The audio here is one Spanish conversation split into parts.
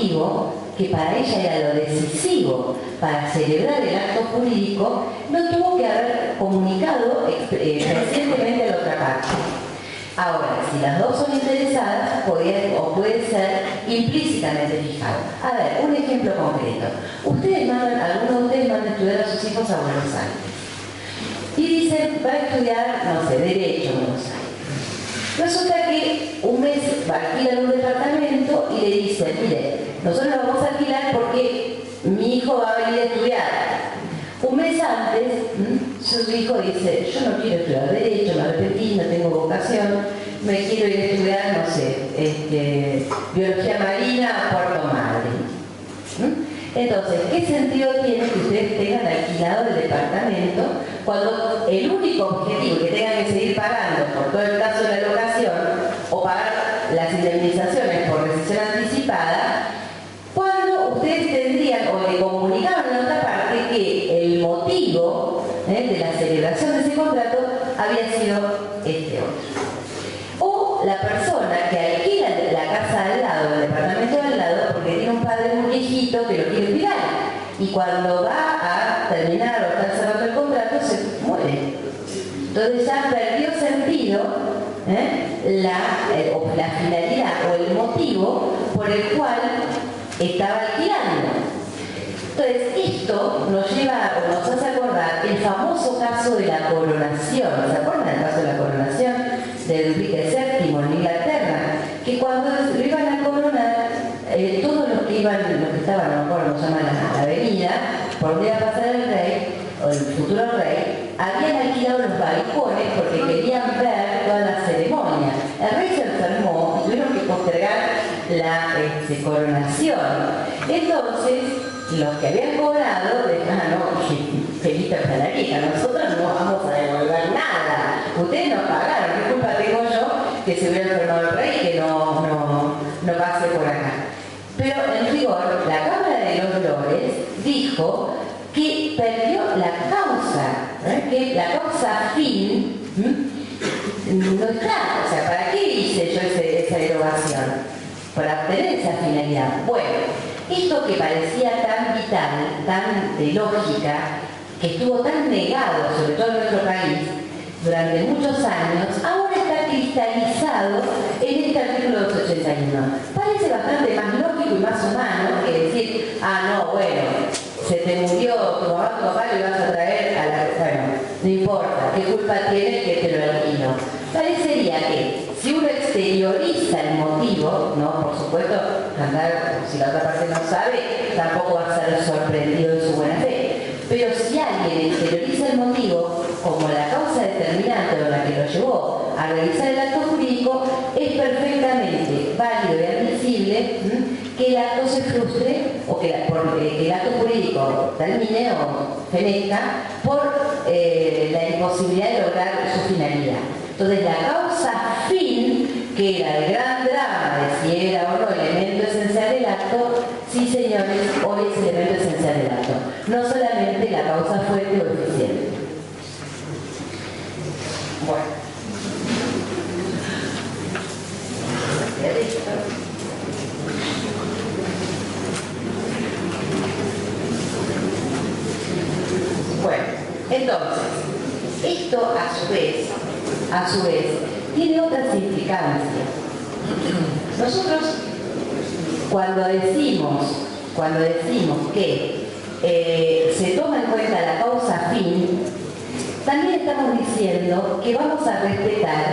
motivo, que para ella era lo decisivo para celebrar el acto jurídico, no tuvo que haber comunicado recientemente a la otra parte. Ahora, si las dos son interesadas, puede ser implícitamente fijado. A ver, un ejemplo concreto. Algunos de ustedes mandan a estudiar a sus hijos a Buenos Aires. Y dicen, va a estudiar, no sé, Derecho en Buenos Aires. Resulta que un mes alquilan un departamento y le dicen, mire, nosotros lo vamos a alquilar porque mi hijo va a venir a estudiar. Un mes antes, su hijo dice, yo no quiero estudiar Derecho, me arrepentí, no tengo vocación, me quiero ir a estudiar, no sé, Biología Marina a Puerto Madryn. Entonces, ¿qué sentido tiene que ustedes tengan alquilado el departamento cuando el único objetivo que tengan que seguir pagando por todo el caso de la locación o pagar las indemnizaciones por rescisión anticipada, cuando ustedes tendrían o le comunicaban a la otra parte que el motivo de la celebración de ese contrato había sido este otro? O la persona que alquila la casa al lado, el departamento al lado, porque tiene un padre muy viejito que lo quiere cuidar. Y cuando va a terminar o está cerrando el contrato, se muere. Entonces ya perdió sentido la finalidad o el motivo por el cual estaba alquilando. Entonces, esto nos lleva o nos hace acordar el famoso caso de la coronación. ¿Se acuerdan del caso de la coronación de Enrique VII en Inglaterra? Que cuando lo iban a coronar, todos los que estaban, no me acuerdo cómo se llama la avenida, por donde iba a pasar el rey, o el futuro rey, habían alquilado los balcones porque querían ver toda la ceremonia. El rey se enfermó y tuvieron que postergar la coronación. Entonces, los que habían cobrado, Felita Palaguita, nosotros no vamos a devolver nada. Ustedes nos pagaron, ¿qué culpa tengo yo que se hubiera enfermado el rey y que no pase por acá? Pero en rigor, la Cámara de los Lores dijo que perdió la causa, que la causa fin no está. O sea, ¿para qué hice yo esa derogación? Para obtener esa finalidad. Bueno, esto que parecía tan vital, tan de lógica, que estuvo tan negado, sobre todo en nuestro país, durante muchos años, ahora está cristalizado en este artículo 281. Parece bastante más lógico y más humano que decir, no, bueno, se te murió tu mamá, tu papá, lo ibas a traer a la... Bueno, no importa, ¿qué culpa tienes que te lo alquilo? Parecería que si uno exterioriza el motivo, ¿no? Por supuesto, si la otra parte no sabe, tampoco va a ser sorprendido en su buena fe. Pero si alguien exterioriza el motivo como la causa determinante o la que lo llevó a realizar el acto jurídico, es perfectamente válido y admisible que el acto se frustre o que el acto jurídico termine o fenezca por la imposibilidad de lograr su finalidad. Entonces, la causa fin, que era el gran drama de si era o no elemento esencial del acto, sí, señores, hoy es elemento esencial del acto. No solamente la causa fuerte o eficiente. Bueno. Bueno, entonces, esto a su vez, tiene otras implicancias. Nosotros, cuando decimos que se toma en cuenta la causa fin, también estamos diciendo que vamos a respetar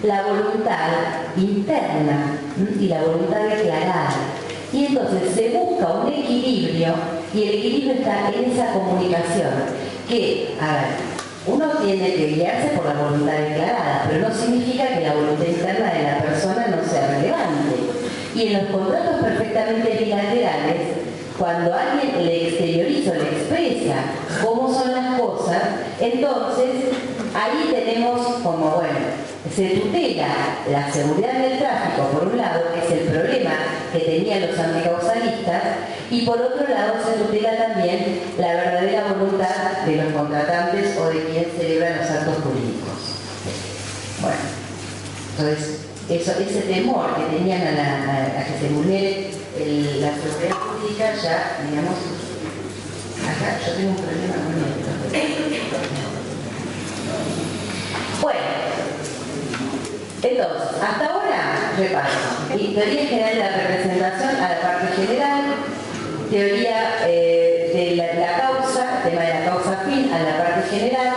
la voluntad interna y la voluntad declarada. Y entonces se busca un equilibrio, y el equilibrio está en esa comunicación, que, a ver, uno tiene que guiarse por la voluntad declarada, pero no significa que la voluntad interna de la persona no sea relevante. Y en los contratos perfectamente bilaterales, cuando alguien le exterioriza o le expresa cómo son las cosas, entonces ahí tenemos como, bueno, se tutela la seguridad del tráfico, por un lado, que es el problema que tenían los anticausalistas, y por otro lado se tutela también la verdadera voluntad de los contratantes o de quien celebra los actos jurídicos. Bueno, entonces ese temor que tenían a que se vulnere la seguridad jurídica ya, digamos, acá yo tengo un problema con esto. Bueno, entonces, hasta ahora, repaso. Y teoría general de la representación a la parte general, teoría de la causa, tema de la causa fin a la parte general,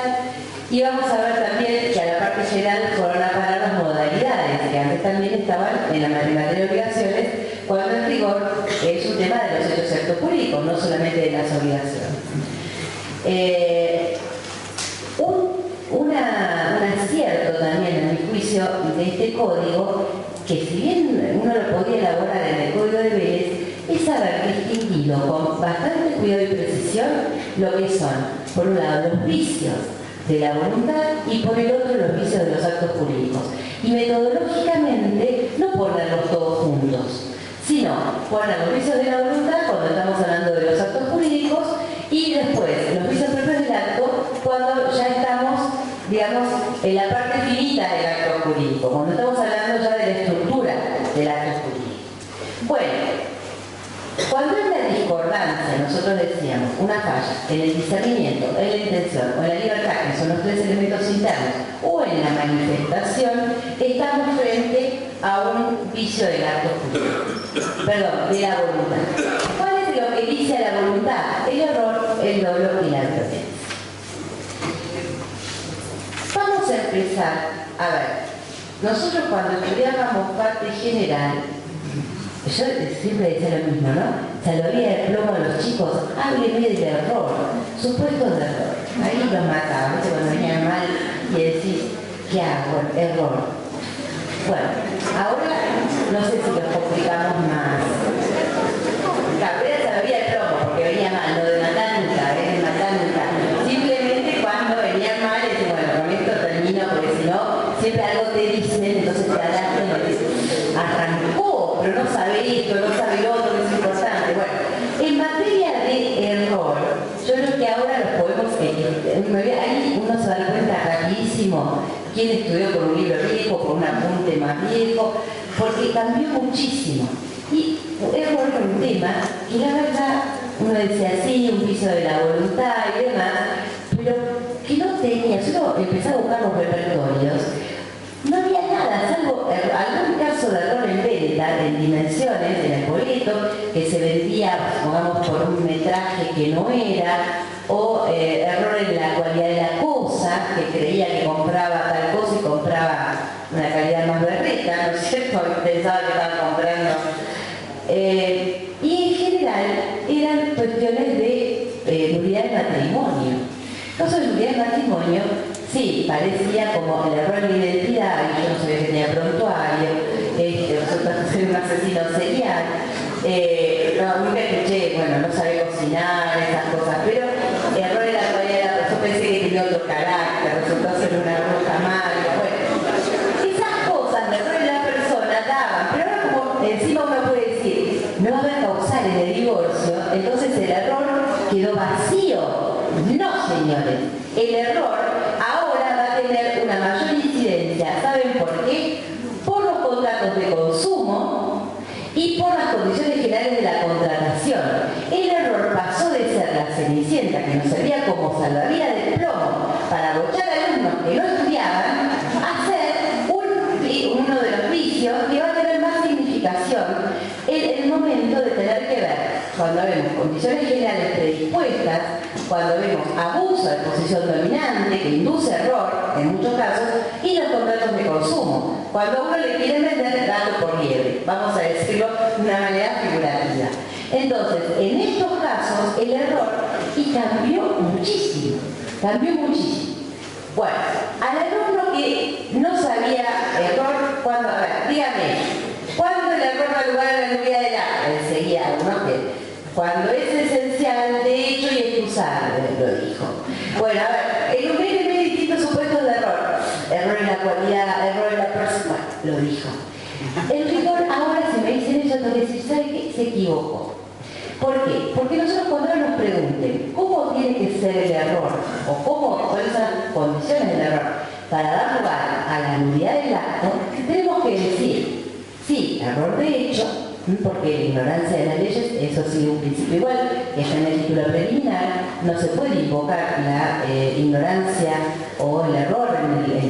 y vamos a ver también que a la parte general fueron a parar las modalidades, que antes también estaban en la materia de obligaciones, cuando en rigor es un tema de los hechos actos jurídicos, no solamente de las obligaciones. Un acierto también, en mi juicio, de este código, que si bien uno lo podía elaborar en el código de Vélez, es saber distinguirlo con bastante cuidado y precisión lo que son, por un lado, los vicios de la voluntad y por el otro los vicios de los actos jurídicos. Y metodológicamente no ponerlos todos juntos, sino poner los vicios de la voluntad cuando estamos hablando de los actos jurídicos y después los vicios propios del acto cuando ya estamos, digamos, en la parte finita del acto jurídico, cuando estamos hablando ya de la estructura del acto jurídico. Bueno, cuando en la discordancia, nosotros decíamos, una falla en el discernimiento, en la intención o en la libertad, que son los tres elementos internos, o en la manifestación, estamos frente a un vicio del acto jurídico. Perdón, de la voluntad. ¿Cuál es lo que dice a la voluntad? El error, el dolo y la violencia. Vamos a empezar, a ver, nosotros cuando estudiábamos parte general, yo siempre decía lo mismo, ¿no? Salvaría de plomo a los chicos, hábleme del error, supuestos de error. Ahí los mataba, ¿viste? Cuando venían mal y decís, ¿qué hago? Error. Bueno, ahora no sé si los complicamos más. Cabrera salvaría de plomo porque venía mal, lo de matar nunca, de matar nunca. Simplemente cuando venían mal, decís, bueno, con esto termino porque si no, siempre algo te dicen, entonces te adaptan y dices, arrancó, pero no sabe esto, no sabe lo otro, es importante. Bueno, en materia de error, yo creo que ahora los podemos, ahí uno se da cuenta rapidísimo quién estudió por un libro viejo, por un apunte más viejo, porque cambió muchísimo. Y error fue un tema que la verdad uno decía sí, un vicio de la voluntad y demás, pero que no tenía, yo empecé a buscar los repertorios, no había nada, salvo algún caso de error en venta, en dimensiones, en el boleto, que se vendía, pongamos, por un metraje que no era, o error en la cualidad de la cosa, que creía que compraba tal cosa y compraba una calidad más berreta, ¿no es cierto? Pensaba que estaba comprando. Y en general eran cuestiones de nulidad de matrimonio. Caso de nulidad de matrimonio, sí, parecía como el error de identidad, y yo no sabía que tenía prontuario, resulta ser un asesino serial. No, nunca escuché, bueno, no sabe cocinar, esas cosas, pero error de la cualidad, yo pensé que tenía otro carácter, resultó ser una bruja mala, bueno. Esas cosas de error de la persona daban, pero ahora como encima uno puede decir, no va a haber causales de divorcio, entonces el error quedó vacío. No, señores, el error ahora va a tener una mayor incidencia. ¿Saben por qué? Por los contratos de consumo y por las condiciones generales de la contratación. El error pasó de ser la cenicienta que nos servía como salvavidas de plomo para abochar a alumnos que no estudiaban a ser uno de los vicios que va a tener más significación en el momento de tener que ver cuando vemos condiciones generales predispuestas, cuando vemos abuso de posición dominante que induce error en muchos casos y los contratos de consumo, cuando a uno le quieren vender gato por liebre, vamos a decirlo de una manera figurativa. Entonces, en estos casos el error cambió muchísimo, Bueno, al alumno que no sabía error, cuando, a ver, dígame, ¿cuándo el error da lugar a la nulidad del acto? Enseguida, algunos que cuando es esencial, de hecho y excusable, lo dijo. Bueno, a ver, enuméreme distintos supuestos de error. Error en la cualidad, error en la persona, lo dijo. El rigor, ahora si me dicen eso, tengo que decir, ¿sabe qué? Se equivocó. ¿Por qué? Porque nosotros cuando nos pregunten cómo tiene que ser el error o cuáles son las condiciones del error para dar lugar a la nulidad del acto, tenemos que decir, sí, error de hecho, porque la ignorancia de las leyes, eso sí, un principio igual, que está en el título preliminar, no se puede invocar la ignorancia o el error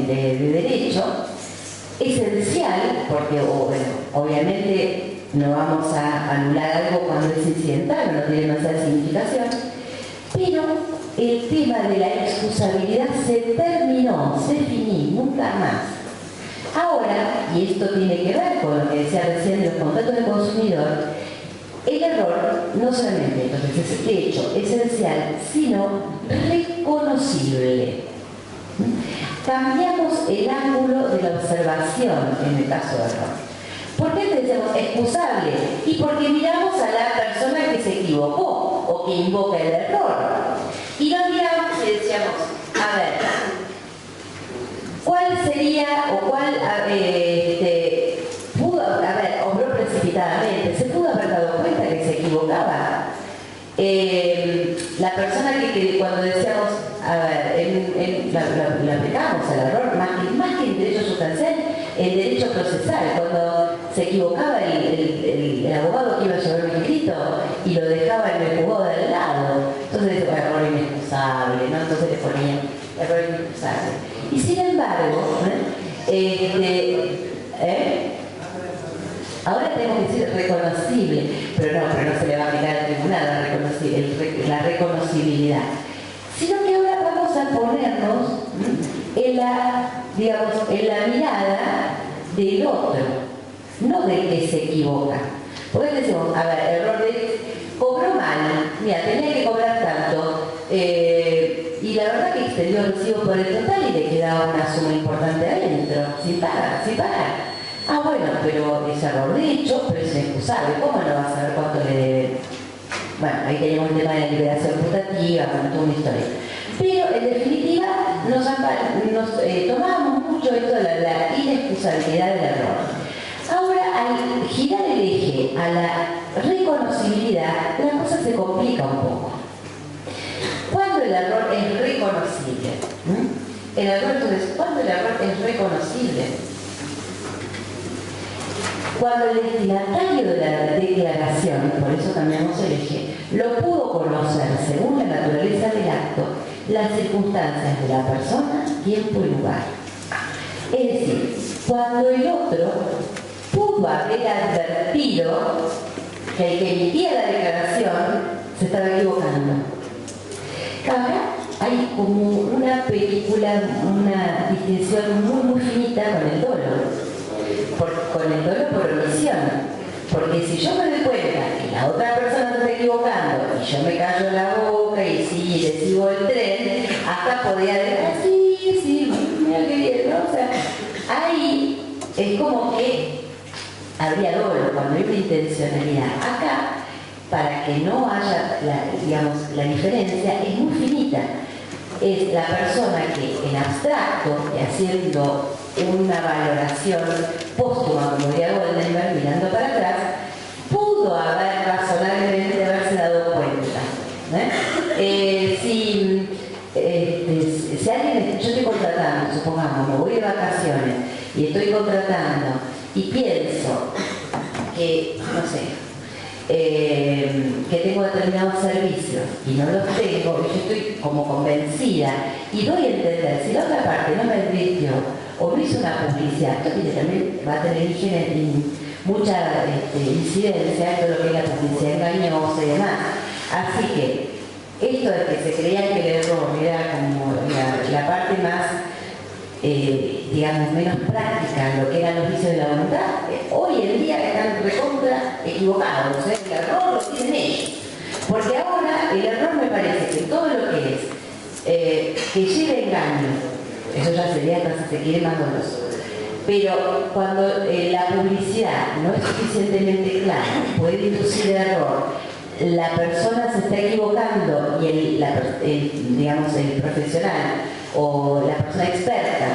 de derecho, esencial, porque bueno, obviamente no vamos a anular algo cuando es incidental, no tiene demasiada significación, pero el tema de la excusabilidad se terminó, se finí, nunca más. Ahora, y esto tiene que ver con lo que decía recién de los contratos de consumidor, el error no solamente entonces es de hecho esencial, sino reconocible. Cambiamos el ángulo de la observación en el caso de error. ¿Por qué decimos excusable? Y porque miramos a la persona que se equivocó o que invoca el error. Y lo miramos y decíamos, a ver, ¿cuál sería o cuál pudo haber, obró precipitadamente? ¿Se pudo haber dado cuenta que se equivocaba? La persona que cuando decíamos, a ver, la aplicamos al error, más que en derecho sustancial, en derecho procesal, cuando se equivocaba el abogado que iba a llevar un escrito y lo dejaba en el juzgado de al lado, entonces decía, error inexcusable, ¿no? Entonces le ponía error inexcusable. Y sin embargo, ahora tenemos que decir reconocible, pero no se le va a aplicar al tribunal la reconocibilidad, sino que ahora vamos a ponernos en la mirada del otro, no del que se equivoca. Porque decimos, a ver, error de cobró mal, mira, tenía que cobrar tanto, y la verdad que extendió el recibo por el total y le quedaba una suma importante adentro, sin pagar. Ah, bueno, pero es error de hecho, pero es inexcusable. ¿Cómo no va a saber cuánto le debe? Bueno, ahí tenemos el tema de la liberación putativa, con toda una historia. Pero, en definitiva, nos tomamos mucho esto de la inexcusabilidad del error. Ahora, al girar el eje a la reconocibilidad, la cosa se complica un poco. ¿Cuándo el error es reconocible? ¿Cuándo el error es reconocible? Cuando el destinatario de la declaración, por eso cambiamos el eje, lo pudo conocer según la naturaleza del acto, las circunstancias de la persona, tiempo y lugar. Es decir, cuando el otro pudo haber advertido que el que emitía la declaración se estaba equivocando. Ahora hay como una película, una distinción muy finita con el dolo. Con el dolo por omisión, porque si yo me doy cuenta que la otra persona se está equivocando y yo me callo la boca y sí, le sigo el tren, hasta podría decir, sí, mira qué bien, ¿no? O sea, ahí es como que habría dolo cuando hay una intencionalidad. Acá, para que no haya, la diferencia, es muy finita. Es la persona que en abstracto, y haciendo una valoración póstuma, como diría Goldenberg, mirando para atrás, pudo haber razonablemente haberse dado cuenta. Si alguien, yo estoy contratando, supongamos, me voy de vacaciones y estoy contratando y pienso que, no sé, que tengo determinados servicios y no los tengo, y yo estoy como convencida y doy a entender, si la otra parte no me advirtió o no hizo una publicidad, esto también va a tener mucha incidencia, todo lo que es la publicidad engañosa y demás. Así que esto de que se creía que el error era como la parte más menos práctica, lo que eran los vicios de la voluntad, hoy en día están recontra equivocados, el error lo tienen ellos. Porque ahora el error me parece que todo lo que es que lleve engaño, eso ya sería hasta si se quiere más doloroso. Pero cuando la publicidad no es suficientemente clara, puede inducir error, la persona se está equivocando y el profesional o la persona experta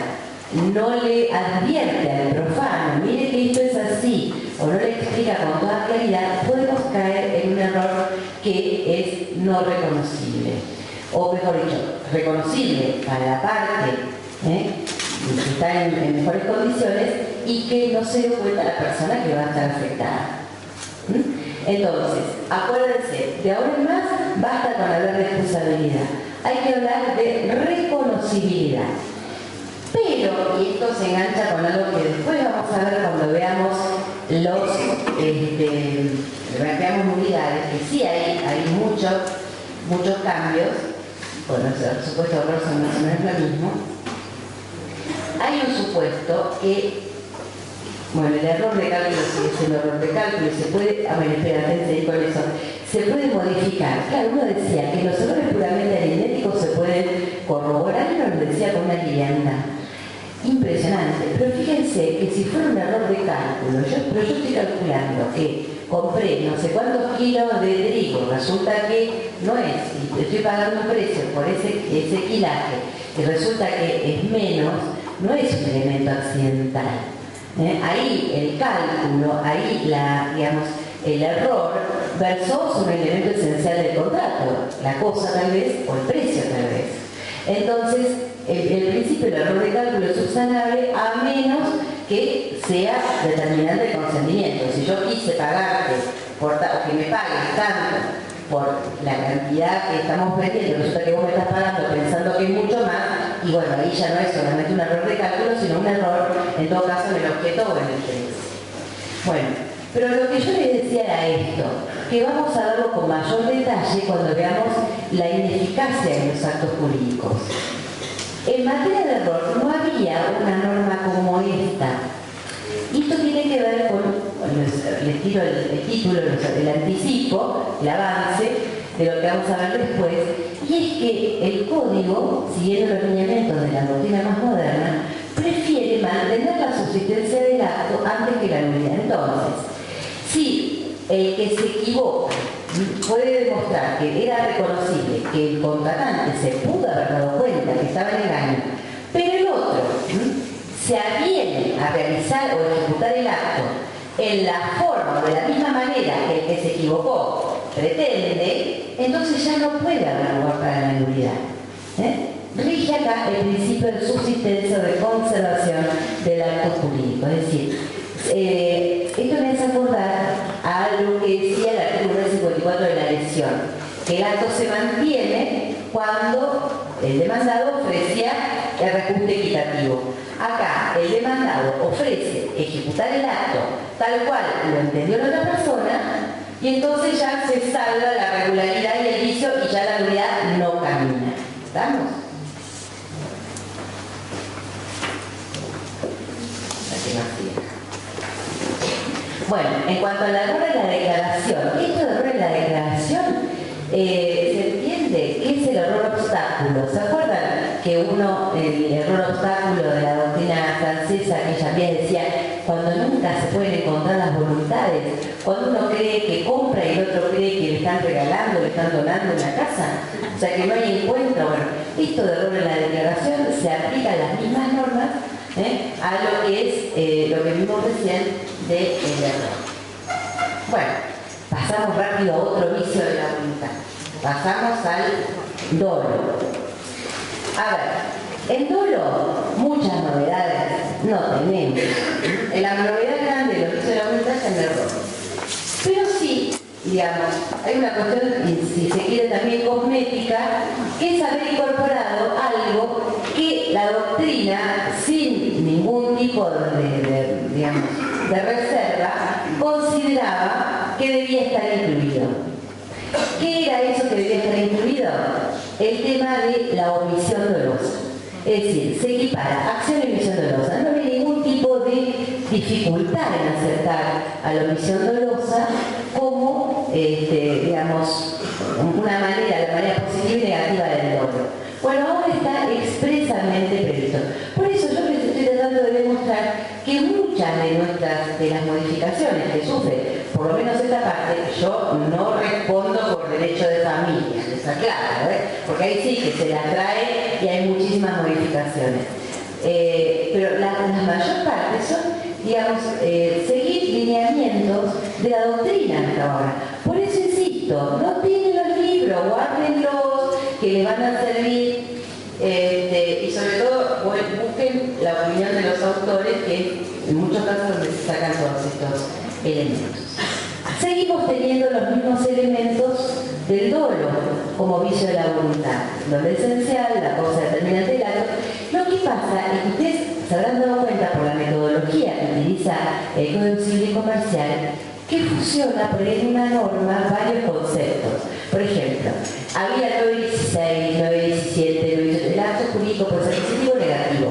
no le advierte al profano, mire que esto es así, o no le explica con toda claridad, podemos caer en un error que es no reconocible. O mejor dicho, reconocible para la parte que está en mejores condiciones y que no se dé cuenta la persona que va a estar afectada. Entonces, acuérdense, de ahora en más basta con hablar de responsabilidad. Hay que hablar de reconocibilidad. Pero, y esto se engancha con algo que después vamos a ver cuando veamos los veamos unidades, que sí hay muchos cambios. Bueno, por supuesto, errores son más o menos lo mismo. Hay un supuesto que, bueno, el error de cálculo sigue siendo error de cálculo y se puede, espérate, con eso, se puede modificar. Claro, uno decía que los errores puramente aritméticos se pueden corroborar, y uno lo decía con una liviandad impresionante. Pero fíjense que si fuera un error de cálculo, pero yo estoy calculando que compré no sé cuántos kilos de trigo, resulta que no es, y estoy pagando un precio por ese quilaje, y resulta que es menos, no es un elemento accidental. Ahí el cálculo, ahí el error versó sobre un elemento esencial del contrato, la cosa tal vez, o el precio tal vez. Entonces, el principio del error de cálculo es subsanable a menos que sea determinante de consentimiento. Si yo quise pagarte, o que me pagues tanto por la cantidad que estamos vendiendo, resulta que vos me estás pagando pensando que es mucho más, y bueno, ahí ya no es solamente un error de cálculo, sino un error, en todo caso, en el objeto o en el precio. Bueno, pero lo que yo les decía era esto, que vamos a verlo con mayor detalle cuando veamos la ineficacia de los actos jurídicos. En materia de error no había una norma como esta. Y esto tiene que ver con, les tiro el título, el anticipo, el avance de lo que vamos a ver después, y es que el código, siguiendo los lineamientos de la doctrina más moderna, prefiere mantener la subsistencia del acto antes que la nulidad. Entonces, si el que se equivoca puede demostrar que era reconocible, que el contratante se pudo haber dado cuenta que estaba en engaño, pero el otro se aviene a realizar o ejecutar el acto en la forma o de la misma manera que el que se equivocó pretende, entonces ya no puede haber lugar para la nulidad. Rige acá el principio de subsistencia o de conservación del acto jurídico. Es decir, esto me hace acordar a lo que decía el artículo 54 de la lesión, que el acto se mantiene cuando el demandado ofrecía el reajuste equitativo. Acá el demandado ofrece ejecutar el acto tal cual lo entendió la otra persona, y entonces ya se salva la regularidad y el vicio y ya la nulidad no camina. ¿Estamos? Bueno, en cuanto al error en la declaración, esto de error en la declaración se entiende que es el error obstáculo. ¿Se acuerdan que el error obstáculo de la doctrina francesa, que también decía, cuando nunca se pueden encontrar las voluntades, cuando uno cree que compra y el otro cree que le están regalando, le están donando una casa, o sea que no hay encuentro? Bueno, esto de error en la declaración se aplica a las mismas normas a lo que es lo que vimos recién del error. Bueno, pasamos rápido a otro vicio de la voluntad. Pasamos al dolo. A ver, en dolo muchas novedades no tenemos. La novedad grande de los vicios de la voluntad es el error. Pero sí, digamos, hay una cuestión, si se quiere también cosmética, que es haber incorporado algo que la doctrina, sin ningún tipo de reserva, consideraba que debía estar incluido. ¿Qué era eso que debía estar incluido? El tema de la omisión dolosa. Es decir, se equipara acción y omisión dolosa. No hay ningún tipo de dificultad en aceptar a la omisión dolosa como, digamos, la manera positiva y negativa del dolo. Bueno, ahora está expresamente previsto. Por eso yo les estoy tratando de demostrar que muchas de las modificaciones que sufre, por lo menos esta parte, yo no respondo por derecho de familia, está claro, porque ahí sí que se las trae y hay muchísimas modificaciones. Pero la mayor parte son, digamos, seguir lineamientos de la doctrina hasta ahora. Por eso insisto, no tienen los libros, guárdenlos, que les van a servir, y sobre todo busquen la opinión de los autores, que en muchos casos donde se sacan todos estos elementos. seguimos teniendo los mismos elementos del dolo como vicio de la voluntad. Lo esencial, la cosa determinante del acto. Lo que pasa es que ustedes se habrán dado cuenta por la metodología que utiliza el Código Civil y Comercial que fusiona por ahí en una norma varios conceptos. Por ejemplo, había 916, 917, 918, el acto jurídico puede ser positivo o negativo.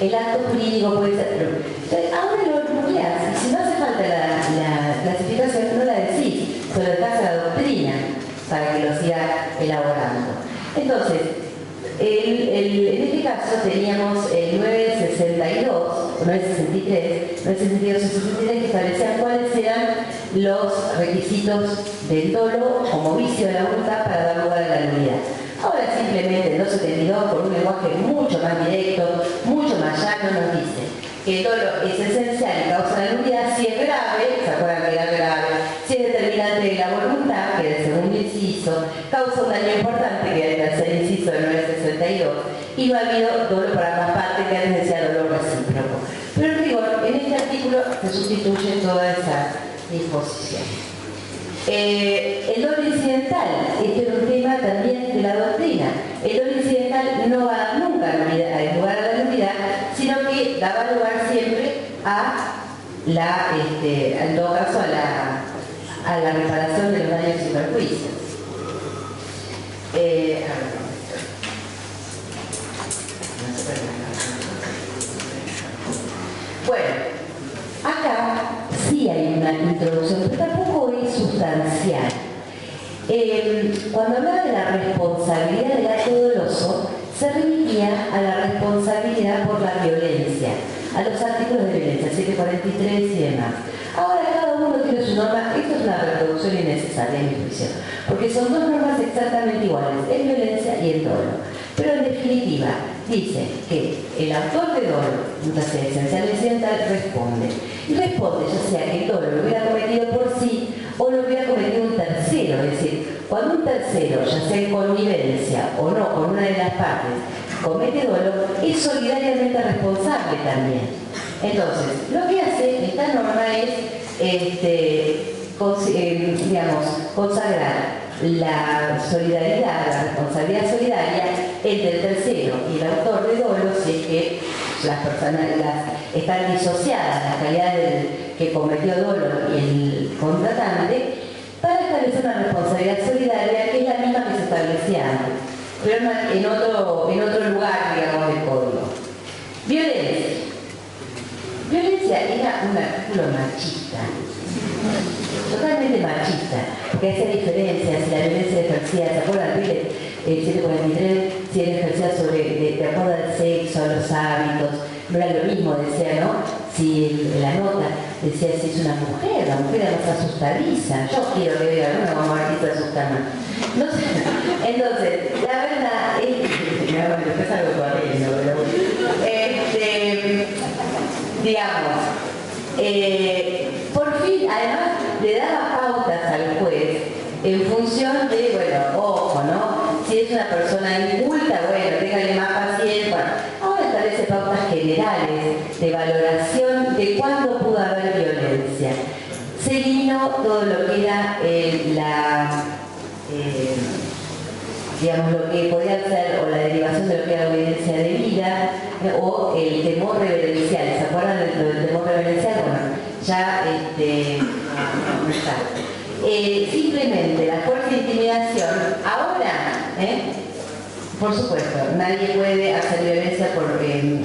El acto jurídico puede ser... Ahora lo nucleas, y si no hace falta la clasificación, no la decís, se lo dejás a la doctrina para que lo siga elaborando. Entonces, en este caso teníamos el 962, 963, 962 y 63 que establecían cuáles eran los requisitos del dolo como vicio de la voluntad para dar lugar a la nulidad. Ahora simplemente el 272, con un lenguaje mucho más directo, mucho más llano, nos dice que el dolo es esencial y causa la nulidad si es grave, ¿se acuerdan que era grave? Si es determinante de la voluntad, que es el segundo inciso, causa un daño importante, que es el tercer inciso del 962, y no ha habido dolo por ambas partes, que antes decía dolor recíproco. Pero en rigor, en este artículo se sustituye toda esa disposición. El dolo incidental, este es un tema también de la doctrina. El dolo incidental no va nunca a lugar a la nulidad, sino que daba lugar siempre a la, en todo caso, a la reparación de los daños y perjuicios. Bueno, acá sí hay una introducción, pero tampoco es sustancial. Cuando hablaba de la responsabilidad del acto doloso, se remitía a la responsabilidad por la violencia, a los artículos de violencia, 743 y demás. Ahora cada uno tiene su norma. Esto es una reproducción innecesaria en mi juicio, porque son dos normas exactamente iguales, el violencia y el dolo. Pero en definitiva, dice que el autor de dolo, entonces esencial incidental, responde. Y responde ya sea que el dolo lo hubiera cometido por sí o lo hubiera cometido un tercero. Es decir, cuando un tercero, ya sea en connivencia o no con una de las partes, comete dolo, es solidariamente responsable también. Entonces, lo que hace esta norma es, digamos, consagrar la solidaridad, la responsabilidad solidaria entre el tercero y el autor de dolo, si es que las personas están disociadas, las calidades que cometió dolo y el contratante, para establecer una responsabilidad solidaria que es la misma que se establecía antes, pero en otro lugar, digamos, del código. Violencia. Violencia era un artículo machista, totalmente machista, porque hacía diferencia si la violencia ejercía, ¿se acuerdan? El 743, si era ejercida de acuerdo al sexo, a los hábitos, no era lo mismo, decía, ¿no? Si la nota decía si es una mujer, la mujer era más asustadiza. Yo quiero que vea una mamá que se asusta más. No sé. Entonces, la verdad es que es algo corriendo, pero digamos, por fin, además, le daba pautas al juez en función de, bueno, ojo, ¿no? Si es una persona inculta, bueno, téngale más paciencia. Bueno, ahora establece pautas generales de valoración de cuándo pudo haber violencia. Se eliminó todo lo que era digamos, lo que podía ser, o la derivación de lo que era obediencia debida, o el temor reverencial. ¿Se acuerdan del temor reverencial? Bueno, ya no está. Simplemente la fuerza de intimidación, ahora, por supuesto, nadie puede hacer violencia por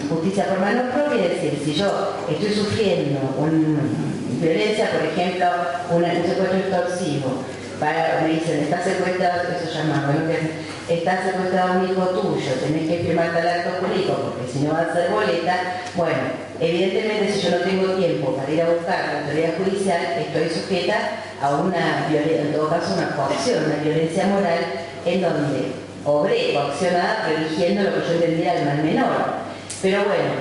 justicia por mano propia, es decir, si yo estoy sufriendo violencia, por ejemplo, un secuestro extorsivo, me dicen, está secuestrado, eso llama, bueno, que está secuestrado un hijo tuyo, tenés que firmar tal acto jurídico, porque si no va a ser boleta. Bueno, evidentemente si yo no tengo tiempo para ir a buscar la autoridad judicial, estoy sujeta a una violencia, en todo caso una coacción, una violencia moral, en donde obré coaccionada eligiendo lo que yo entendiera el mal menor. Pero bueno,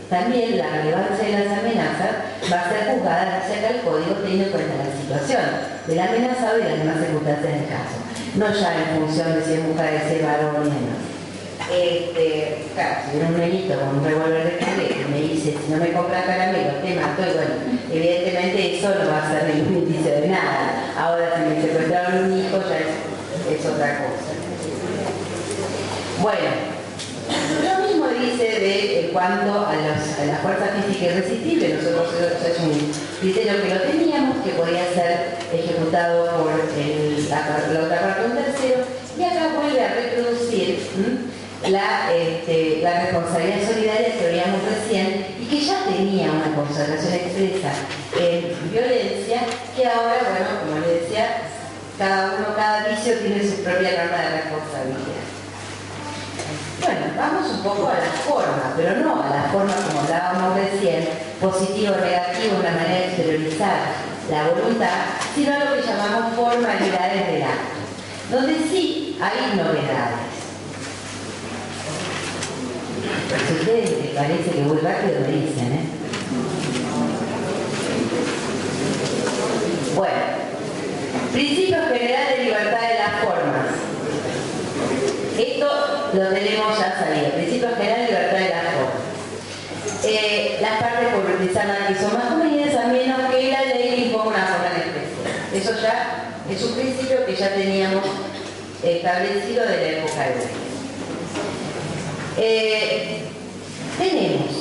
también la relevancia de las amenazas va a ser juzgada gracias al código teniendo en cuenta la situación del amenazado y las demás circunstancias del caso, no ya en función de si es mujer, de ser varón y demás. claro, si viene un nenito con un revólver de juguete y me dice, si no me compras caramelos, te mato, y bueno, evidentemente eso no va a ser ningún indicio de nada. Ahora, si me secuestraron un hijo, ya es otra cosa. Bueno, lo mismo dice en cuanto a la fuerza física irresistible. Nosotros es un criterio que lo teníamos, que podía ser ejecutado por la otra parte de un tercero, y acá vuelve a reproducir la responsabilidad solidaria que veíamos recién y que ya tenía una consagración expresa en violencia, que ahora, bueno, como les decía, cada vicio tiene su propia norma de responsabilidad. Bueno, vamos un poco a la forma, pero no a la forma como hablábamos recién, positivo o negativo, una manera de exteriorizar la voluntad, sino a lo que llamamos formalidades del acto, donde sí hay novedades. Si a ustedes les parece que voy rápido, me dicen, ¿eh? Bueno, principios generales de libertad de las formas. Esto lo tenemos ya sabido. Principios generales de libertad de las formas. Las partes por utilizar nada que son más convenientes a menos que la ley imponga una forma de expresión. Eso ya es un principio que ya teníamos establecido de la época hebrea. Tenemos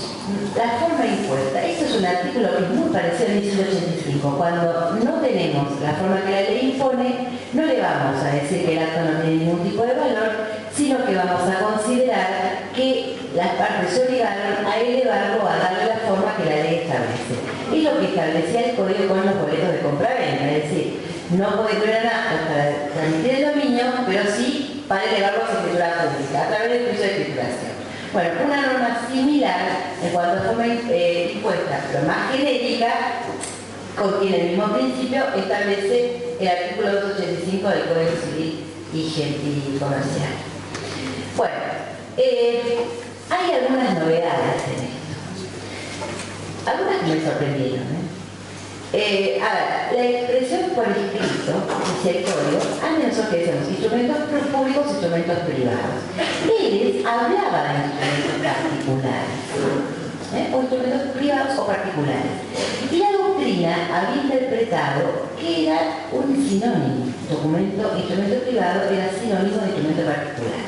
la forma impuesta. Esto es un artículo que es muy parecido al 1885. Cuando no tenemos la forma que la ley impone, no le vamos a decir que el acto no tiene ningún tipo de valor, sino que vamos a considerar que las partes se obligaron a elevarlo, a darle la forma que la ley establece. Es lo que establecía el código con los boletos de compra-venta, es decir, no puede crear actos para transmitir el dominio, pero sí para elevarlo a escritura pública, a través del juicio de escrituración. Bueno, una norma similar en cuanto a forma impuesta, pero más genérica, contiene el mismo principio, establece el artículo 285 del Código Civil y Comercial. Bueno, hay algunas novedades en esto. Algunas que me sorprendieron, a ver, la expresión por escrito, dice el código, antes nosotros que decíamos instrumentos públicos, instrumentos privados. Pérez hablaba de instrumentos particulares, o instrumentos privados o particulares. Y la doctrina había interpretado que era un sinónimo. Instrumento privado era sinónimo de instrumento particular.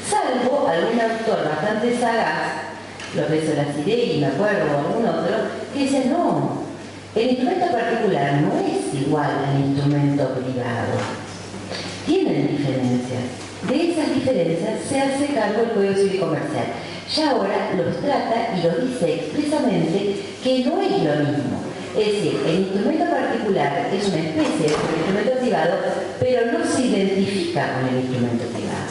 Salvo algún autor bastante sagaz, López Olaciregui, me acuerdo, o algún otro, que dice no. El instrumento particular no es igual al instrumento privado. Tienen diferencias. De esas diferencias se hace cargo el Código Civil y Comercial. Ya ahora los trata y lo dice expresamente que no es lo mismo. Es decir, el instrumento particular es una especie de instrumento privado, pero no se identifica con el instrumento privado.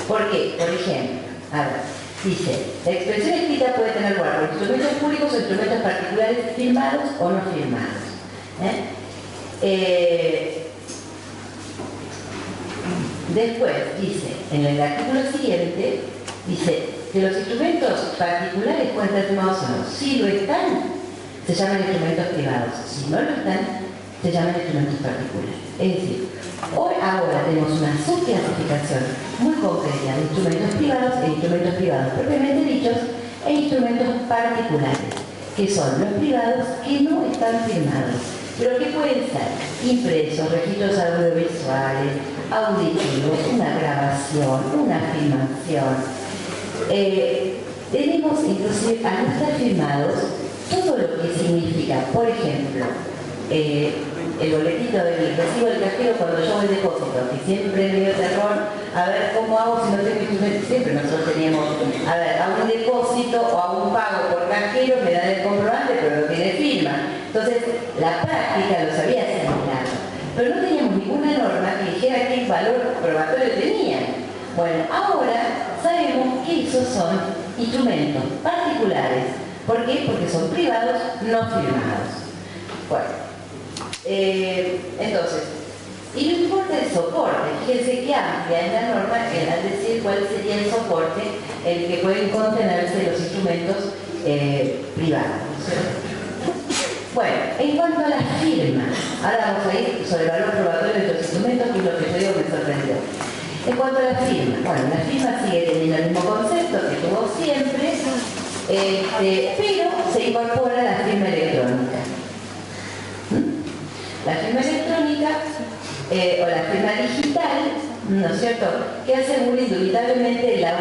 ¿Por qué? Por ejemplo, a ver. Dice, la expresión escrita puede tener lugar por instrumentos públicos o instrumentos particulares firmados o no firmados. Después dice, en el artículo siguiente, dice que los instrumentos particulares pueden estar firmados o no. Si lo están, se llaman instrumentos privados. Si no lo están, se llaman instrumentos particulares. Es decir, ahora tenemos una subclasificación muy concreta de instrumentos privados e instrumentos privados propiamente dichos e instrumentos particulares, que son los privados que no están firmados, pero que pueden ser impresos, registros audiovisuales, auditivos, una grabación, una filmación. Tenemos inclusive, al no estar firmados, todo lo que significa, por ejemplo, el boletito del recibo del cajero cuando yo voy depósito, que siempre me dio terror, a ver cómo hago si no tengo instrumento. Siempre nosotros teníamos, a ver, a un depósito o a un pago por cajero me dan el comprobante, pero no tiene firma. Entonces, la práctica lo sabía asimilar, pero no teníamos ninguna norma que dijera qué valor probatorio tenían. Bueno, ahora sabemos que esos son instrumentos particulares. ¿Por qué? Porque son privados no firmados. Bueno. Entonces, y no importa el soporte, fíjense que amplia en la norma al decir cuál sería el soporte en el que pueden contenerse los instrumentos privados. Bueno, en cuanto a las firmas, ahora vamos a ir sobre el valor probatorio de los instrumentos, que es lo que yo digo que me sorprendió. En cuanto a la firma, bueno, la firma sigue teniendo el mismo concepto que tuvo siempre, pero se incorpora la firma electrónica. La firma electrónica o la firma digital, ¿no es cierto?, que asegura indubitablemente la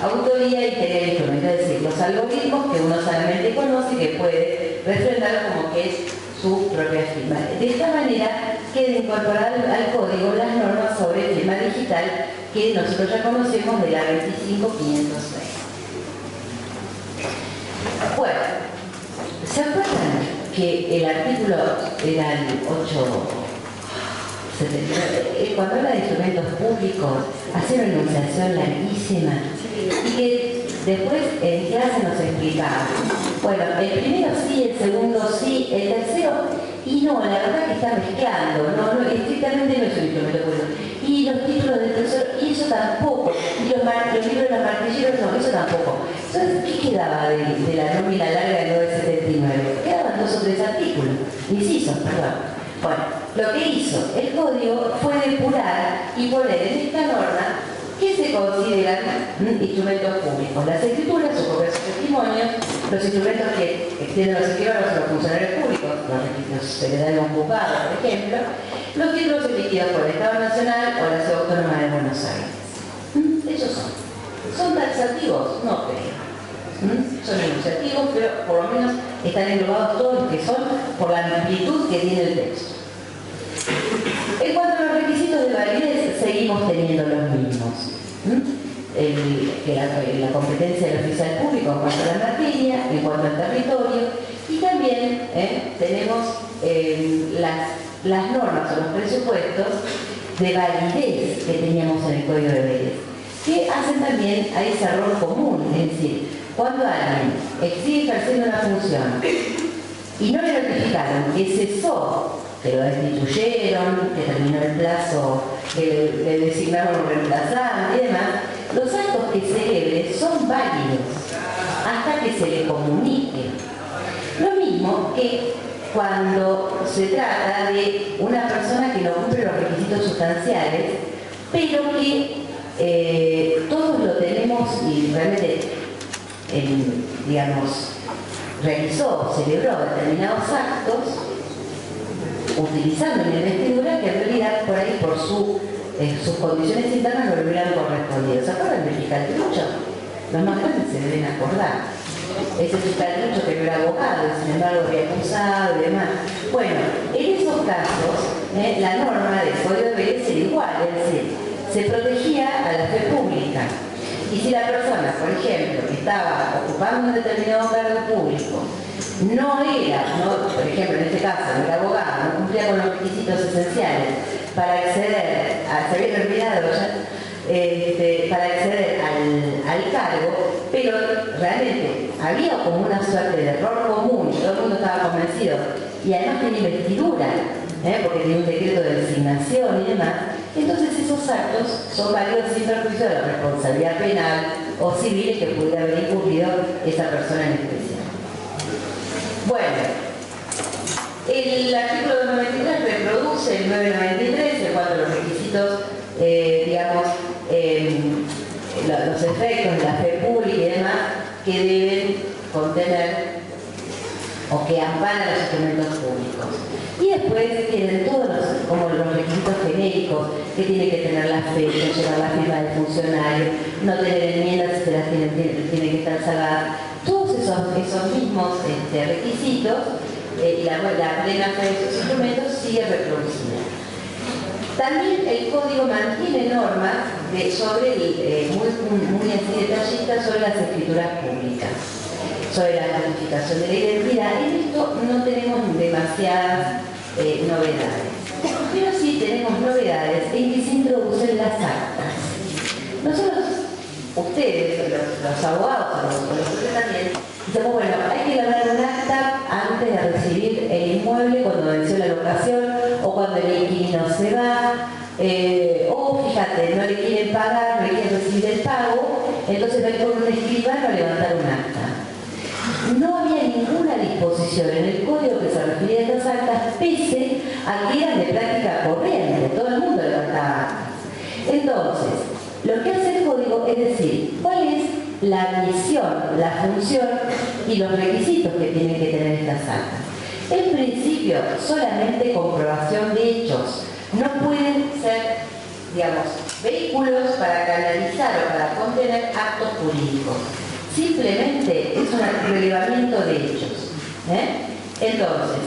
autoría y tener el instrumento, es decir, los algoritmos que uno solamente conoce y que puede refrendar como que es su propia firma. De esta manera queda incorporado al código las normas sobre firma digital que nosotros ya conocemos de la 25506. Bueno, ¿se acuerdan que el artículo era el 879? Cuando habla de instrumentos públicos, hace una enunciación larguísima y que después en clase nos explicaba. Bueno, el primero sí, el segundo sí, el tercero, y no, la verdad que está mezclando, no, estrictamente no es un instrumento público. Y los títulos del tesoro, y eso tampoco, y los libros de los martilleros, no, eso tampoco. Entonces, ¿qué quedaba de la nómina larga del 979? Quedaban 2 o 3 artículos, incisos, perdón. Bueno, lo que hizo el código fue depurar y poner en esta norma que se consideran instrumentos públicos. Las escrituras, sus propios testimonios, los instrumentos que extienden los escribanos a los funcionarios públicos, los registros secretarios de un juzgado, por ejemplo, los títulos emitidos por el Estado Nacional o la Ciudad Autónoma de Buenos Aires. Esos son. ¿Son taxativos? No creo. Son enunciativos, pero por lo menos están englobados todos los que son por la amplitud que tiene el texto. En cuanto a los requisitos de validez, seguimos teniendo los mismos. La competencia del oficial público en cuanto a la materia, en cuanto al territorio, y también tenemos las normas o los presupuestos de validez que teníamos en el Código de Vélez, que hacen también a ese error común, es decir, cuando alguien sigue ejerciendo una función y no le notificaron que cesó, que lo destituyeron, que terminó el plazo, que le designaron un reemplazante y demás, los actos que celebre son válidos hasta que se le comunique. Lo mismo que cuando se trata de una persona que no cumple los requisitos sustanciales, pero que todos lo tenemos y realmente, digamos, realizó, celebró determinados actos utilizando una investidura que en realidad por ahí por sus condiciones internas no le hubieran correspondido. ¿Se acuerdan del fiscal Trucho? Los más grandes se deben acordar. Ese fiscal Trucho que no era abogado y sin embargo había acusado y demás. Bueno, en esos casos la norma del Código de Vélez era igual, es decir, se protegía a la fe pública. Y si la persona, por ejemplo, que estaba ocupando un determinado cargo público, no era, por ejemplo, en este caso, no era abogado, no cumplía con los requisitos esenciales para acceder, se habían olvidado ya, para acceder al cargo, pero realmente había como una suerte de error común, todo el mundo estaba convencido, y además tenía investidura, porque tenía un decreto de designación y demás. Entonces esos actos son válidos sin perjuicio de la responsabilidad penal o civil que pudiera haber incurrido esa persona en especial. Bueno, el artículo 293 reproduce el 993 en cuanto a los requisitos, digamos, los efectos de la fe pública y demás que deben contener o que amparan los instrumentos públicos. Y después tienen todos como los requisitos genéricos que tiene que tener la fecha, llevar la firma del funcionario, no tener enmiendas si se las tiene que estar salvadas. Todos esos mismos requisitos y la plena fe de esos instrumentos sigue reproducida. También el código mantiene normas sobre muy así detallistas sobre las escrituras públicas, sobre la calificación de la identidad. En esto no tenemos demasiadas novedades, pero sí tenemos novedades en que se introducen las actas. Nosotros, ustedes, los abogados, los jueces también, decimos, bueno, hay que elaborar un acta antes de recibir el inmueble cuando venció la locación o cuando el inquilino se va, o fíjate, no le quieren pagar, no le quieren recibir el pago, entonces va a ir con un escribano a levantar un acta. No había ninguna disposición en el código que se refería a estas actas, pese a que eran de práctica corriente, todo el mundo levantaba actas. Entonces, lo que hace el código es decir, cuál es la misión, la función y los requisitos que tienen que tener estas actas. En principio, solamente comprobación de hechos. No pueden ser, digamos, vehículos para canalizar o para contener actos jurídicos. Simplemente es un relevamiento de hechos. Entonces,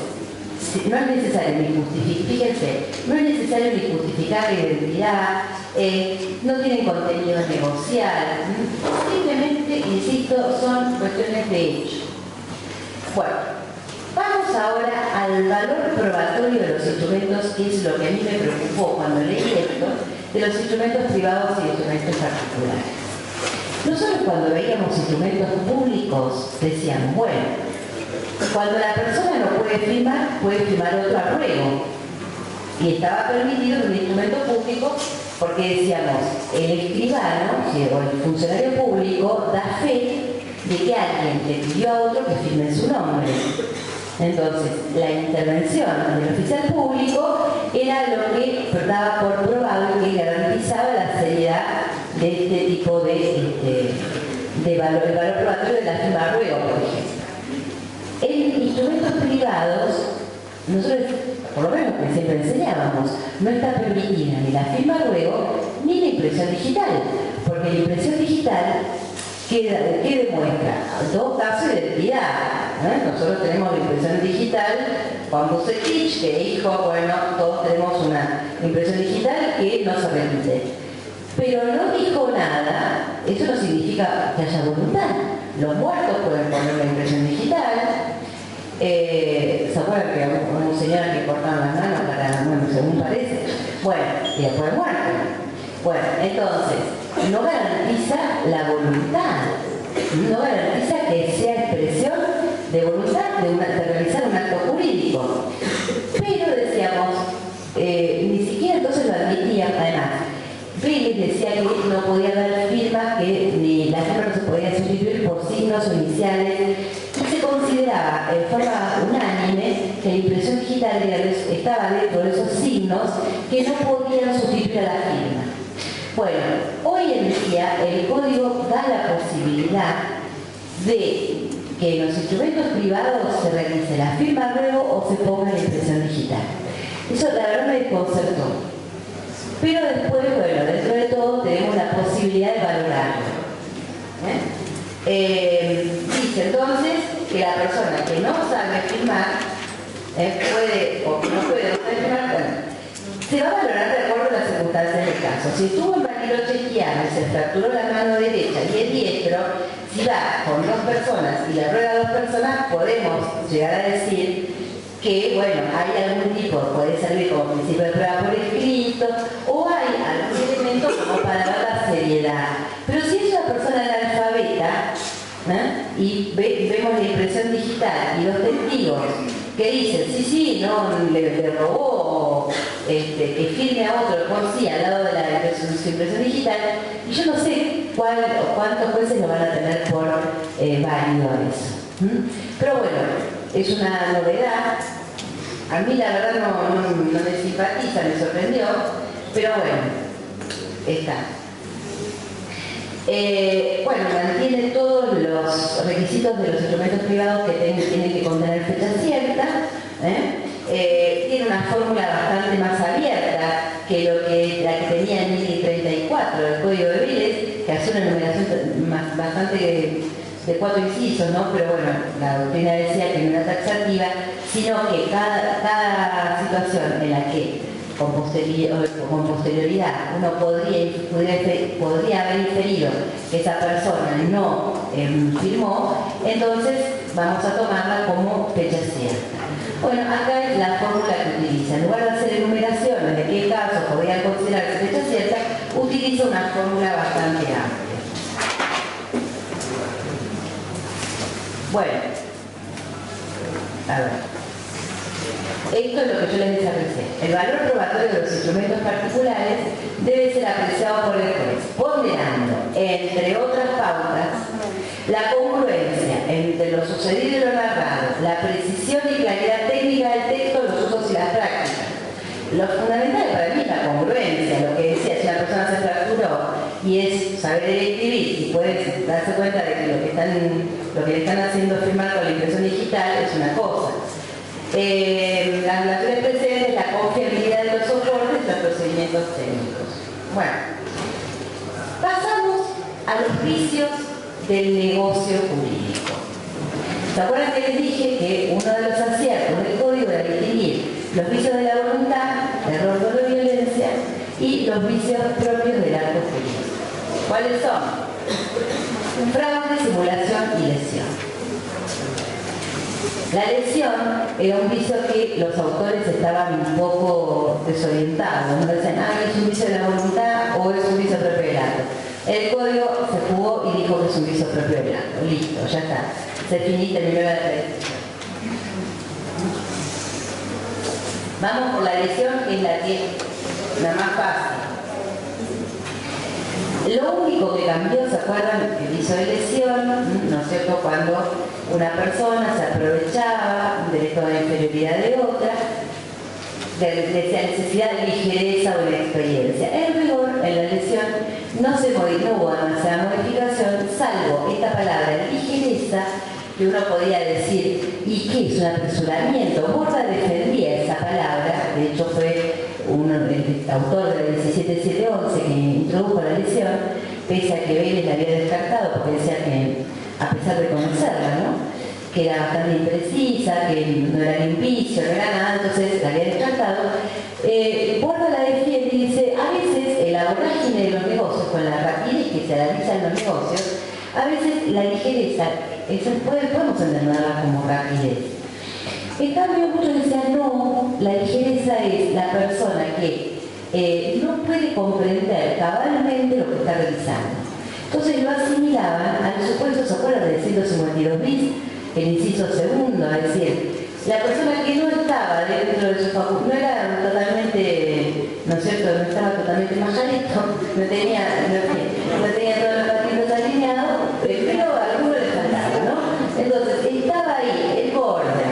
no es necesario ni justificar, fíjense, no es necesario ni justificar la identidad, no tienen contenido negocial, simplemente, insisto, son cuestiones de hecho. Bueno, vamos ahora al valor probatorio de los instrumentos, que es lo que a mí me preocupó cuando leí esto, de los instrumentos privados y instrumentos particulares. Nosotros cuando veíamos instrumentos públicos decíamos, bueno, cuando la persona no puede firmar otro arruego. Y estaba permitido en un instrumento público porque decíamos, el escribano o el funcionario público da fe de que alguien le pidió a otro que firme su nombre. Entonces, la intervención del oficial público era lo que daba por probado y que garantizaba la seriedad de este tipo de valor, el valor probatorio de la firma arruego, por ejemplo. En instrumentos privados, nosotros, por lo menos que siempre enseñábamos, no está permitida ni la firma arruego ni la impresión digital, porque la impresión digital, ¿qué demuestra? En todo caso, identidad. Nosotros tenemos la impresión digital, Juan Bucetich, que dijo, bueno, todos tenemos una impresión digital que no se repite. Pero no dijo nada, eso no significa que haya voluntad. Los muertos pueden poner una impresión digital. ¿Se acuerdan que hubo una señora que cortaban las manos para, bueno, según parece? Bueno, y después muerto. Bueno, entonces, no garantiza la voluntad, no garantiza que sea expresión de voluntad de realizar un acto jurídico. Pero decíamos, ni siquiera entonces lo admitían, además. Vélez decía que no podía dar firmas, que ni la firma no se podía sustituir por signos o iniciales, y se consideraba en forma unánime que la impresión digital estaba dentro de esos signos que no podían sustituir a la firma. Bueno, hoy en día el código da la posibilidad de que en los instrumentos privados se realice la firma luego o se ponga la impresión digital. Eso la verdad me desconcertó. Pero después, bueno, dentro de todo tenemos la posibilidad de valorarlo. Dice entonces que la persona que no sabe firmar puede o que no puede firmar, bueno, se va a valorar de acuerdo a las circunstancias del caso. Si estuvo en Bariloche y se fracturó la mano derecha y es diestro, si va con dos personas y le rueda a dos personas, podemos llegar a decir que, bueno, hay algún tipo, puede servir como principio de prueba por escrito, o hay algún elemento como para ver la seriedad. Pero si es una persona analfabeta, y vemos la impresión digital y los testigos que dicen, sí, no, le robó, que firme a otro por sí al lado de la impresión digital, y yo no sé cuántos jueces lo van a tener por válido eso. Pero bueno, es una novedad. A mí la verdad no me simpatiza, me sorprendió, pero bueno, está. Bueno, mantiene todos los requisitos de los instrumentos privados que tienen que contener fecha cierta. Tiene una fórmula bastante más abierta que la que tenía en 1034 del Código de Vélez, que hace una numeración bastante de 4 incisos, ¿no? Pero bueno, la doctrina decía que no era taxativa, sino que cada situación en la que con posterioridad uno podría haber inferido que esa persona no firmó, entonces vamos a tomarla como fecha cierta. Bueno, acá es la fórmula que utiliza. En lugar de hacer enumeraciones de qué casos podrían considerarse fecha cierta, utiliza una fórmula bastante amplia. Bueno, a ver. Esto es lo que yo les decía recién. El valor probatorio de los instrumentos particulares debe ser apreciado por el juez, ponderando, entre otras pautas, la congruencia entre lo sucedido y lo narrado, la precisión y claridad técnica del texto, los usos y las prácticas. Lo fundamental para mí es la congruencia, lo que decía, si una persona se cuenta de que lo que le están haciendo firmar con la impresión digital es una cosa. Las relaciones precedentes, la confiabilidad de los soportes, los procedimientos técnicos. Bueno, pasamos a los vicios del negocio jurídico. ¿Se acuerdan que les dije que uno de los aciertos del código era distinguir los vicios de la voluntad, error, dolor y violencia, y los vicios propios del acto jurídico? ¿Cuáles son? Fraude, simulación y lesión. La lesión era un vicio que los autores estaban un poco desorientados. No decían, ¿es un vicio de la voluntad o es un vicio propio del acto? El código se jugó y dijo que es un vicio propio del acto. Listo, ya está. Se finí, terminó la tradición. Vamos por la lesión, que es la más fácil. Lo único que cambió, ¿se acuerdan? El vicio de lesión, ¿no es cierto? Cuando una persona se aprovechaba del estado de inferioridad de otra, de esa necesidad de ligereza o de experiencia. En rigor, en la lesión no hubo demasiada modificación, salvo esta palabra, ligereza, que uno podía decir, ¿y qué es un apresuramiento? Borda defendía esa palabra, de hecho fue el autor de la 17711 que introdujo la lesión, pese a que Vélez la había descartado porque decía que, a pesar de conocerla, ¿no?, que era bastante imprecisa, que no era ni un vicio, no era nada, entonces la había descartado. Borda la defiende y dice, a veces la vorágine de los negocios, con la rapidez que se realiza en los negocios, a veces la ligereza, podemos entenderla como rapidez. En cambio, muchos decían, no, la ligereza es la persona que no puede comprender cabalmente lo que está realizando. Entonces lo asimilaban a los supuestos, ¿se acuerdan del 152 bis? El inciso segundo, es decir, la persona que no estaba dentro de su facultad, no era totalmente, ¿no es cierto?, no estaba totalmente majarito, no tenía todos los patitos alineados, pero a alguno le faltaba, ¿no? Entonces, estaba ahí, el border.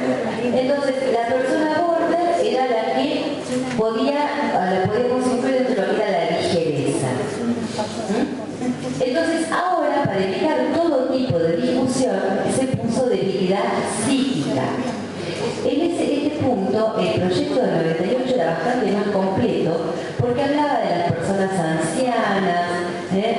Entonces, la persona border era la que podíamos incluir dentro de lo que era la ligereza. Entonces, ahora, para evitar todo tipo de discusión, se puso debilidad psíquica. En este punto, el proyecto del 98 era bastante más completo porque hablaba de las personas ancianas,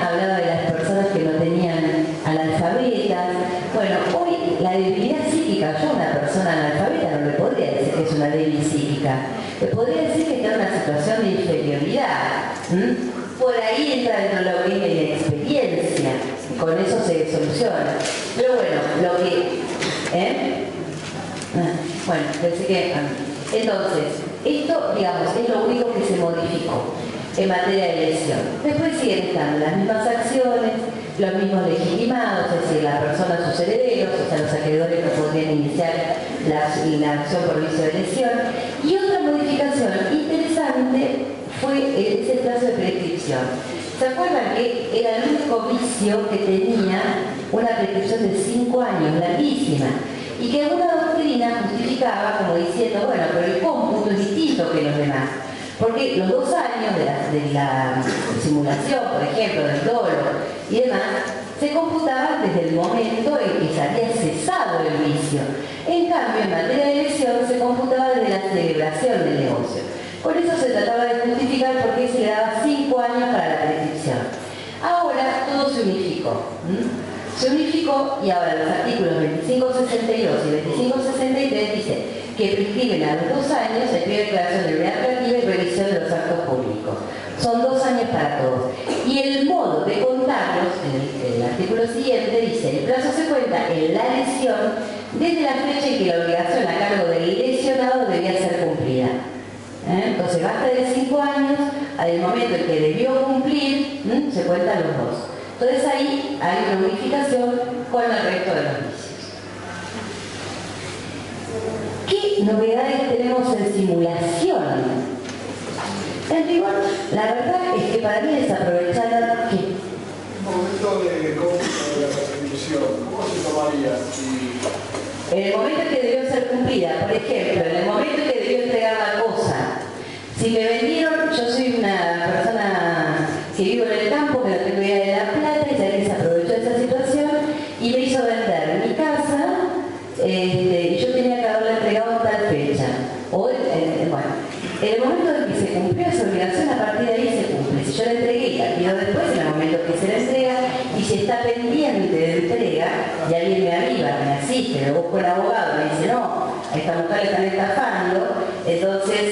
hablaba de las personas que no tenían analfabetas. Bueno, hoy la debilidad psíquica, yo a una persona analfabeta no le podría decir que es una débil psíquica, le podría decir que está en una situación de inferioridad. Por ahí entra dentro de lo que es la experiencia, con eso se soluciona. Pero bueno, lo que... Bueno, pensé que... Entonces, esto, digamos, es lo único que se modificó en materia de lesión. Después siguen estando las mismas acciones, los mismos legitimados, es decir, la persona, sus herederos, o sea, los acreedores que podrían iniciar la acción por vicio de lesión. Y otra modificación interesante fue ese plazo de prescripción. ¿Se acuerdan que era el único vicio que tenía una prescripción de 5 años, larguísima? Y que alguna doctrina justificaba como diciendo, bueno, pero el cómputo es distinto que los demás. Porque los 2 años de la simulación, por ejemplo, del dolo y demás, se computaban desde el momento en que se había cesado el vicio. En cambio, en materia de lesión, se computaba desde la celebración del negocio. Por eso se trataba de justificar por qué se le daba 5 años para la prescripción. Ahora todo se unificó. Se unificó y ahora los artículos 2562 y 2563 dicen que prescriben a los 2 años el periodo de declaración de unidad operativa y revisión de los actos públicos. Son 2 años para todos. Y el modo de contarlos, en el artículo siguiente, dice, el plazo se cuenta en la lesión desde la fecha en que la obligación a cargo del lesionado debía ser cumplida. Entonces basta de 5 años, al momento en que debió cumplir, se cuentan los 2. Entonces ahí hay una unificación con el resto de los vicios. ¿Qué novedades tenemos en simulación? En rigor, la verdad es que para mí desaprovecharon que... Un momento de cómputo de la prescripción, ¿cómo se tomaría? En el momento en que debió ser cumplida, por ejemplo, en el momento en que debió entregar la cosa, si me vendieron, yo soy una persona que vivo en el campo, que no tengo idea de La Plata, y se aprovechó de esa situación, y yo tenía que haberle entregado en tal fecha. O, bueno, en el momento en que se cumplió esa obligación, a partir de ahí se cumple. Si yo la entregué y la pido después, en el momento que se la entrega, y si está pendiente de entrega, y alguien me aviva, me asiste, me busco el abogado, me dice, no, a esta mujer le están estafando, entonces,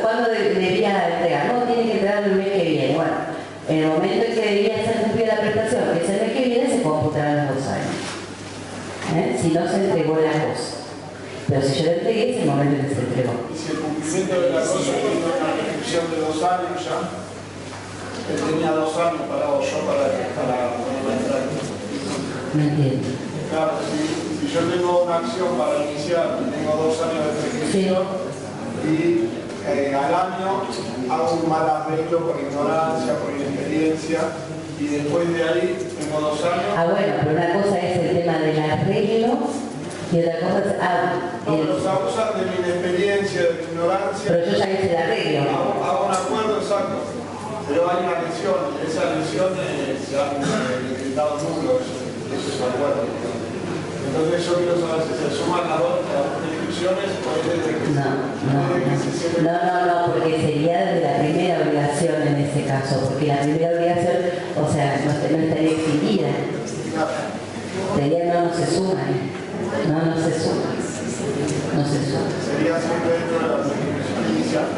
¿cuándo debía entregar? No, tiene que entregar el mes que viene. Bueno, en el momento en que debía ser cumplida la prestación, que es el mes que viene, se computarán los 2 años. Si no se entregó la cosa. Pero si yo le entregué, es el momento en que se entregó. Y si el cumplimiento de la cosa tiene una restricción de 2 años ya, él tenía 2 años parado yo para ponerla en práctica. No entiendo. Claro, si yo tengo una acción para iniciar y tengo 2 años de prescripción, y al año hago un mal arreglo por ignorancia, por inexperiencia, y después de ahí tengo 2 años. Bueno, pero una cosa es el tema del arreglo y otra cosa es no, pero se abusan de mi inexperiencia, de mi ignorancia. Pero yo ya hice el arreglo. Hago un acuerdo exacto, pero hay una lesión, y esa lesión se ha decretado nulo esos acuerdos. Entonces yo quiero saber si se suman las 2 prescripciones o es desde que No, porque sería desde la primera obligación en ese caso, porque la primera obligación, o sea, no estaría extinguida. No se suma, no se suma. Sería siempre dentro de la prescripción inicial.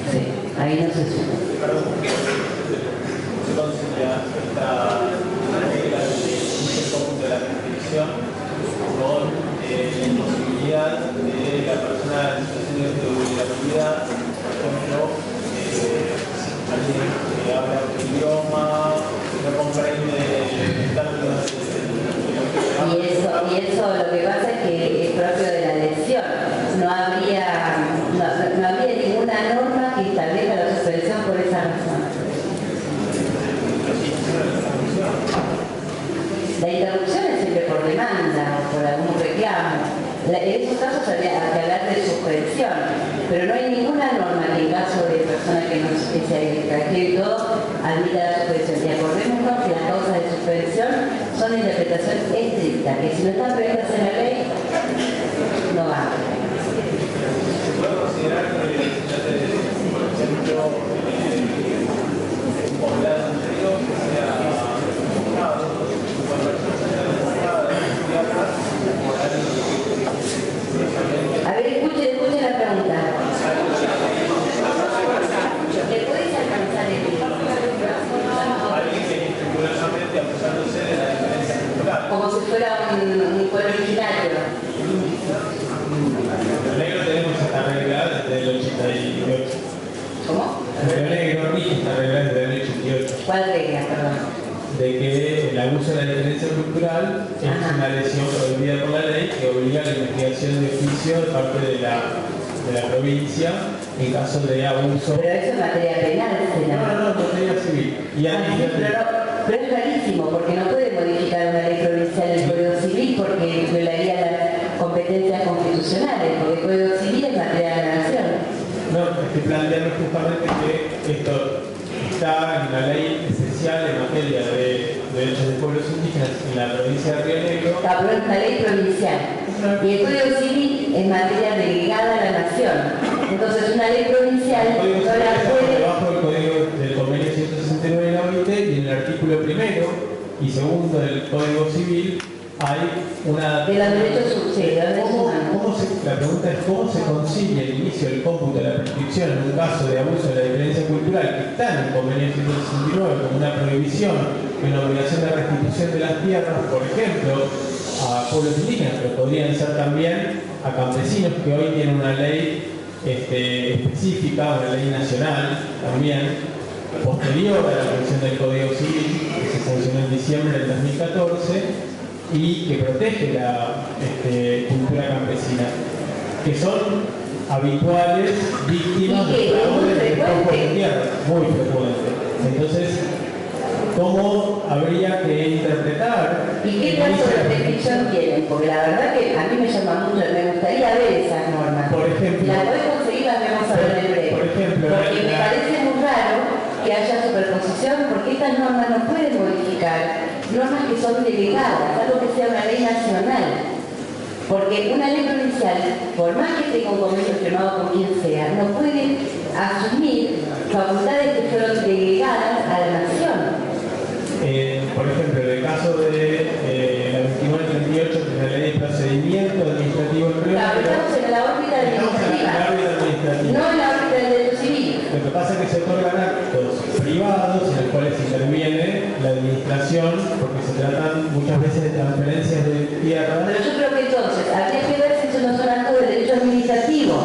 Sí, ahí no se suma. ¿Se considera esta regla del cómputo de la prescripción con la imposibilidad de la persona en situación de vulnerabilidad, por ejemplo, alguien que habla otro idioma, no comprende términos y eso lo que pasa es que es propio de la lesión. No habría ninguna norma que establezca la suspensión por esa razón. La interrupción es siempre por demanda o por algún reclamo. En esos casos habría que hablar de suspensión, pero no hay ninguna norma que en caso de personas que se extranjero y todo admita la suspensión. Y acordémonos que las causas de suspensión son de interpretación estricta, que si no están previstas en la ley, no van. ¿Puedo considerar que, por ejemplo, un poblado anterior que sea juzgado, cuando la persona sea juzgada, A ver, escuche la pregunta. ¿Le podéis alcanzar el video? alguien que escrupulosamente abusándose de la diferencia cultural? Como si fuera un pueblo originario. En negro tenemos esta regla desde el 88. ¿Cómo? En negro rige esta regla desde el 88. ¿Cuál regla, perdón? De que el abuso de la diferencia cultural es una lesión prohibida por la ley que obliga a la investigación de oficio de parte de la provincia en caso de abuso. Pero eso es materia penal, No, materia civil. Pero es rarísimo, porque no puede modificar una ley provincial del Código Civil porque violaría las competencias constitucionales, porque el Código Civil es materia de la nación. No, estoy planteando justamente que esto está en una ley esencial en materia de derechos de pueblos indígenas en la provincia de Río Negro. Pero es una ley provincial. Y el Código Civil es materia delegada a la nación. Entonces una ley provincial no la puede... Debajo del Código del Convenio 169 de la OIT y en el artículo primero y segundo del Código Civil hay una... De los derechos humanos. La pregunta es cómo se concilia el inicio del cómputo de la prescripción en un caso de abuso de la diferencia cultural que está en el Convenio 169 como una prohibición y una obligación de restitución de las tierras, por ejemplo, a pueblos indígenas, pero podrían ser también a campesinos que hoy tienen una ley específica, una ley nacional también, posterior a la revisión del Código Civil, que se sancionó en diciembre del 2014, y que protege la cultura campesina, que son habituales víctimas de fraude de campos de tierra, muy frecuente. Entonces, ¿cómo habría que interpretar? ¿Y qué caso de prescripción tienen? Porque la verdad que a mí me llama mucho, me gustaría ver esas normas. Por ejemplo, si las podés conseguir, las vemos a ver en breve. Por ejemplo, porque me parece muy raro que haya superposición, porque estas normas no pueden modificar normas que son delegadas, algo que sea una ley nacional. ¿Por Porque una ley provincial, por más que tenga un convenio firmado con quien sea, no puede asumir facultades que fueron delegadas a la nación. Por ejemplo, en el caso de la 2938, que es la ley de procedimiento administrativo en Claro, estamos en la órbita administrativa, no en la órbita del derecho civil. Lo que pasa es que se otorgan actos privados en los cuales interviene la administración, porque se tratan muchas veces de transferencias de tierra. Pero yo creo que entonces habría que ver si esos no son actos de derecho administrativo,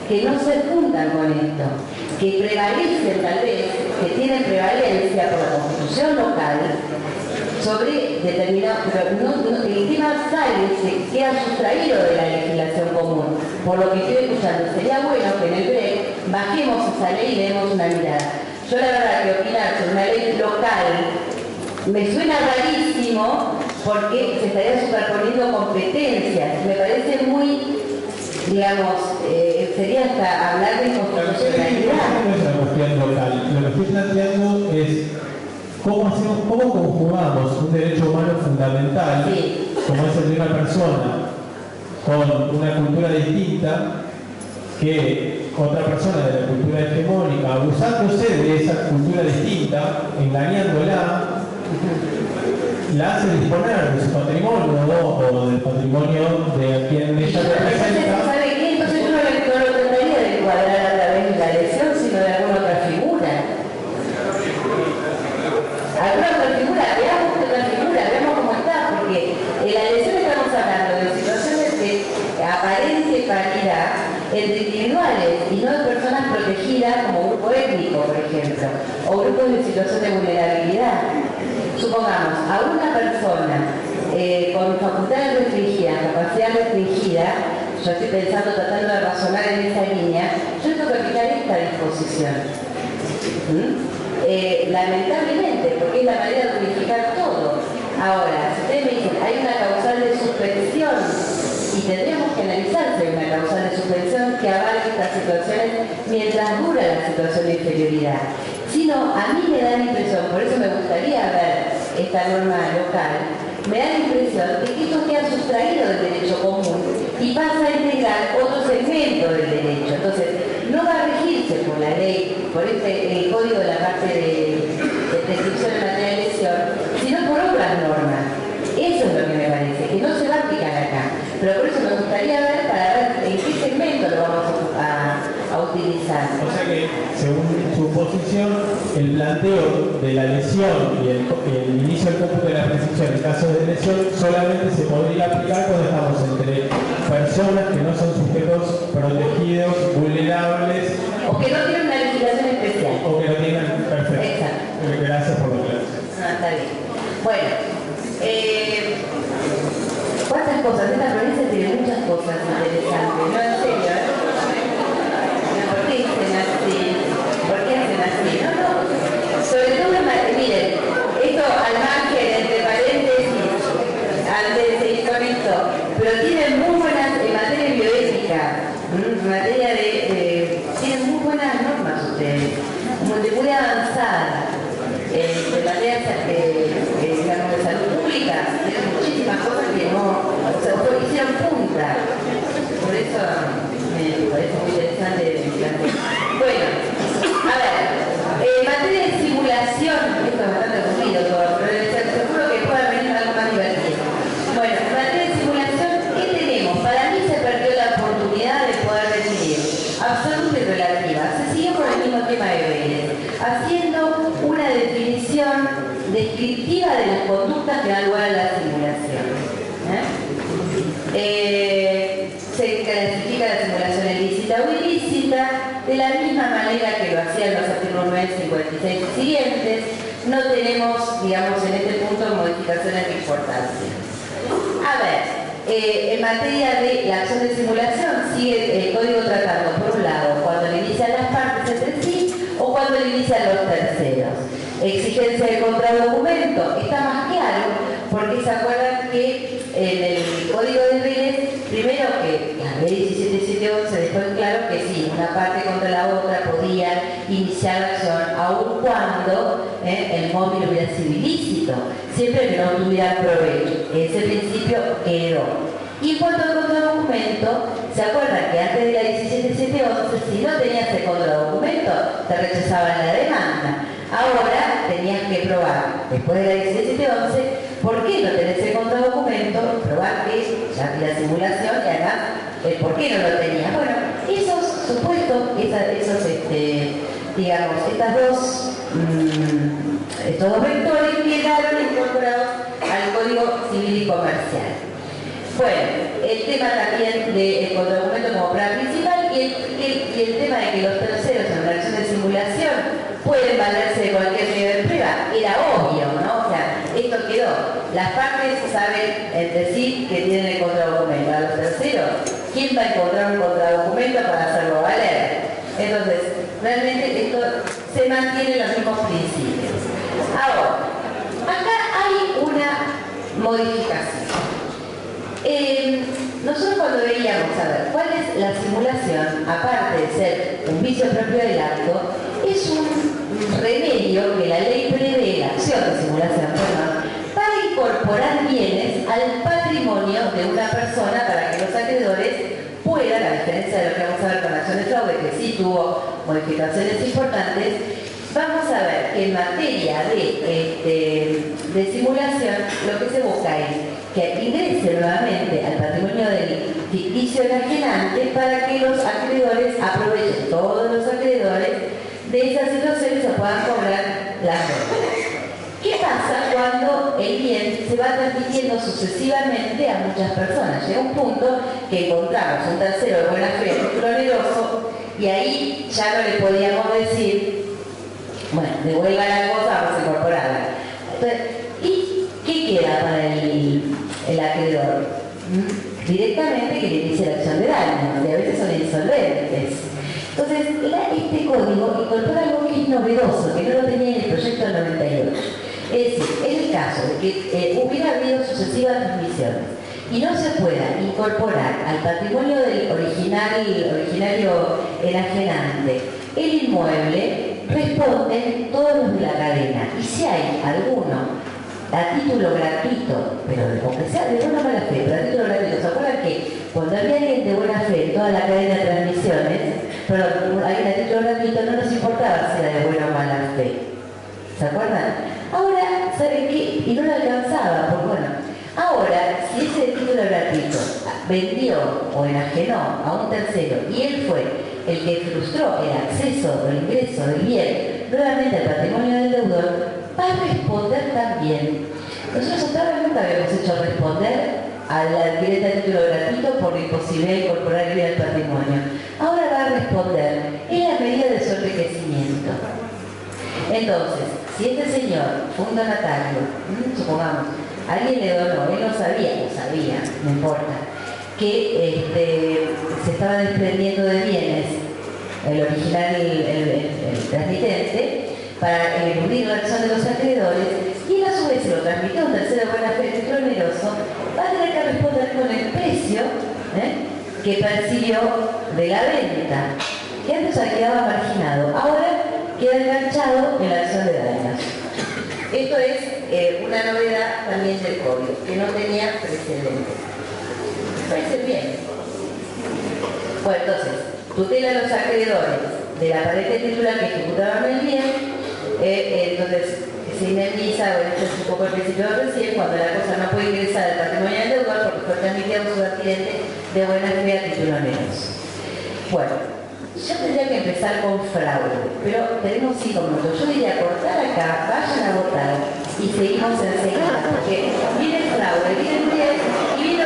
que no se juntan con esto, que prevalecen tal vez, que tienen prevalencia por la constitución local sobre determinado, pero el tema sale, se queda sustraído de la legislación común. Por lo que estoy escuchando, sería bueno que en el break bajemos esa ley y demos una mirada. Yo la verdad que opinar sobre una ley local me suena rarísimo porque se estaría superponiendo competencias. Me parece muy, digamos, sería hasta hablar de inconstitucionalidad. No es una cuestión local. Lo que estoy planteando es cómo conjugamos un derecho humano fundamental, sí, como es el de una persona, con una cultura distinta, que otra persona de la cultura hegemónica, abusándose de esa cultura distinta, engañándola, la hace disponer de su patrimonio, ¿no? O del patrimonio de quien ella representa. ¿Sabe qué? Entonces yo no lo trataría de cuadrar a través de la lesión, sino de alguna otra figura. Alguna otra figura, veamos cómo está, porque en la lesión estamos hablando de situaciones de aparente paridad entre individuales y no de personas protegidas como grupo étnico, por ejemplo, o grupos en situación de vulnerabilidad. Supongamos, a una persona con facultades restringidas, capacidad restringida, yo estoy pensando, tratando de razonar en esa línea, yo tengo que aplicar esta disposición. Lamentablemente, porque es la manera de unificar todo. Ahora, si ustedes me dicen, hay una causal de suspensión, y tendríamos que analizar si hay una causal de suspensión que abarque estas situaciones mientras dura la situación de inferioridad. Sino, a mí me da la impresión, por eso me gustaría ver esta norma local, me da la impresión de que esto queda sustraído del derecho común y pasa a integrar otro segmento del derecho. Entonces, no va a regirse por la ley, por el código de la parte de prescripción en materia de lesión, sino por otras normas. Eso es lo que me parece, que no se va a aplicar acá. Pero por eso me gustaría ver para ver en qué segmento lo vamos a utilizar. O sea que, según su posición, el planteo de la lesión y el inicio del cómputo de la prescripción en caso de lesión solamente se podría aplicar cuando estamos entre personas que no son sujetos protegidos, vulnerables. O que no tienen una legislación especial. O que no tienen. Perfecto. Exacto. Gracias por la aclaración. Está bien. Bueno. ¿Cuántas cosas? Esta provincia tiene muchas cosas interesantes, ¿no? En serio, ¿eh? ¿Por qué hacen así? ¿Por qué hacen así? No. Sobre todo, miren, esto al margen, entre paréntesis, antes de seguir con esto, pero tienen muy buenas, en materia de bioética, en materia tienen muy buenas normas ustedes, muy avanzadas. De manera digamos, de salud pública, tienen muchísimas cosas que no, o sea, hicieron punta. Por eso me parece muy interesante el planteo. Bueno, a ver, en materia de simulación, esto es bastante aburrido todo, pero seguro que pueda venir algo más divertido. Bueno, en materia de simulación, ¿qué tenemos? Para mí se perdió la oportunidad de poder decidir. Absoluta y relativa. Se siguió con el mismo tema de Vélez, haciendo una definición descriptiva de las conductas que dan lugar a la simulación. Se clasifica la simulación ilícita o ilícita de la misma manera que lo hacían los artículos 9, 56 y siguientes. No tenemos, digamos, en este punto modificaciones de importancia. A ver. En materia de la acción de simulación, sigue el código tratando, por un lado, cuando le inician las partes entre sí o cuando le inician los terceros. Exigencia de contradocumento, está más claro, porque se acuerdan que en el código de Vélez, primero que la ley 17711 dejó en claro que sí, una parte contra la otra podía iniciar la acción, aun cuando el móvil hubiera sido ilícito, siempre que no tuviera provecho. Ese principio quedó. Y en cuanto al contradocumento, ¿se acuerdan que antes de la 17711, si no tenías el contradocumento, te rechazaban la demanda? Ahora tenías que probar, después de la 1711, por qué no tenés el contradocumento, probar que ya la simulación y además por qué no lo tenías. Bueno, esos supuestos, digamos, estos dos vectores quedaron incorporados al Código Civil y Comercial. Bueno, el tema también del contradocumento como prueba principal y el tema de que los terceros en una acción de simulación pueden valerse de cualquier medio de prueba, era obvio, ¿no? O sea, esto quedó. Las partes saben entre sí que tienen el contradocumento. A los terceros, ¿quién va a encontrar un contradocumento para hacerlo valer? Entonces, realmente esto se mantiene en los mismos principios. Ahora, acá hay una modificación. Nosotros cuando veíamos, a ver, cuál es la simulación, aparte de ser un vicio propio del acto, es un remedio que la ley prevé, la acción de simulación, perdón, para incorporar bienes al patrimonio de una persona para que los acreedores puedan, a diferencia de lo que vamos a ver con la acción de fraude, que sí tuvo modificaciones importantes, vamos a ver que en materia de simulación lo que se busca es que ingrese nuevamente al patrimonio del ficticio enajenante para que los acreedores aprovechen, todos los acreedores, de esa situación y se puedan cobrar las deudas. ¿Qué pasa cuando el bien se va transmitiendo sucesivamente a muchas personas? Llega un punto que encontramos un tercero de buena fe, título oneroso, y ahí ya no le podíamos decir, bueno, devuelva la cosa, vamos a incorporarla. Entonces, ¿y qué queda para el acreedor? Directamente que le inicie la acción de daños, y a veces son insolventes. Entonces, este código incorpora algo que es novedoso, que no lo tenía en el proyecto del 98. Es decir, en el caso de que hubiera habido sucesivas transmisiones y no se pueda incorporar al patrimonio del originario enajenante el inmueble, responden todos los de la cadena. Y si hay alguno a título gratuito, pero aunque sea de buena mala fe, pero a título gratuito, ¿se acuerdan que cuando había alguien de buena fe en toda la cadena de transmisiones, pero alguien a título gratuito no nos importaba si era de buena o mala fe? ¿Se acuerdan? Ahora, ¿saben qué? Y no lo alcanzaba, porque bueno, ahora, si ese título gratuito vendió o enajenó a un tercero y él fue el que frustró el acceso o el ingreso del bien nuevamente al patrimonio del deudor, va a responder también. Nosotros hasta ahora nunca habíamos hecho responder al adquirente a título gratuito por la imposibilidad de incorporar el bien al patrimonio. Ahora va a responder en la medida de su enriquecimiento. Entonces, si este señor fue un donatario, supongamos, alguien le donó, él no sabía, no importa, que se estaba desprendiendo de bienes, el original, el transmitente, para eludir la acción de los acreedores, y él a su vez se lo transmitió a un tercero de buena fe, título oneroso, va a tener que responder con el precio que percibió de la venta, que antes quedaba marginado, ahora queda enganchado en la acción de daños. Esto es una novedad también del código, que no tenía precedentes. Parece bien. Bueno, entonces, tutela a los acreedores de la pareja titular que ejecutaban el bien, entonces se indemniza, bueno, esto es un poco el principio de recién, cuando la cosa no puede ingresar al patrimonio del deudor porque fue transmitido a su adquirente de buena fe a título oneroso. Bueno, yo tendría que empezar con fraude, pero tenemos 5 minutos. Yo diría cortar acá, vayan a votar y seguimos enseguida, porque viene el fraude, viene el 10 y viene